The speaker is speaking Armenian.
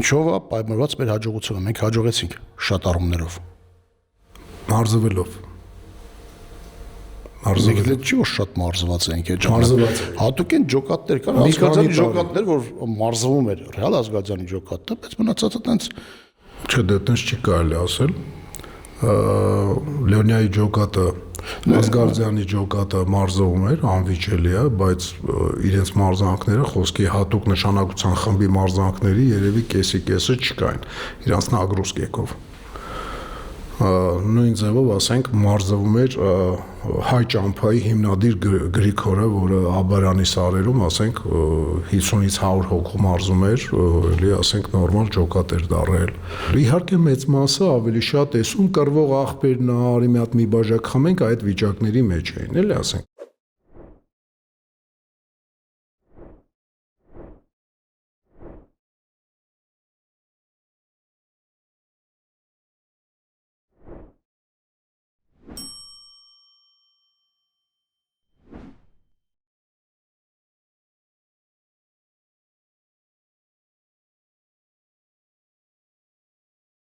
Ինչով է պայմանավորված մեր հաջողությունը, մենք հաջողեցինք շատ առումներով։ Մարզվելով։ Մենք չի որ շատ մարզված ենք այդ Մարզված ժամանակ։ Հատուկ են ջոկատներ կան, Ազգազանի ջոկատներ, որ մարզվում էր, ռեալ Ազգազանի ջոկատը, բայց մնացածը տենց չէ, դա տենց չի կարելի ասել։ Լեոնիայի ջոկատը, Ազգարձյանի ջոկատը մարզվում էր, անվիճելի է, բայց իրենց մարզանքները խոսքի հատուկ նշանակության խմբի մարզանքների երևի կեսը չկային, իրանց նագրոսկեքով։ Նույն ձևով ասենք մարզվում էր Հայ ճամփայի հիմնադիր Գրիգորը, որը Աբարյանի սարերում ասենք 50-ից 100 հոգու մարզում էր, էլի ասենք նորմալ ջոկատ էր դառել։ Իհարկե մեծ մասը ավելի շատ տեսում կռվող աղբերն արի մի հատ մի բաժակ խմենք այդ վիճակների մեջ էին, էլի ասենք։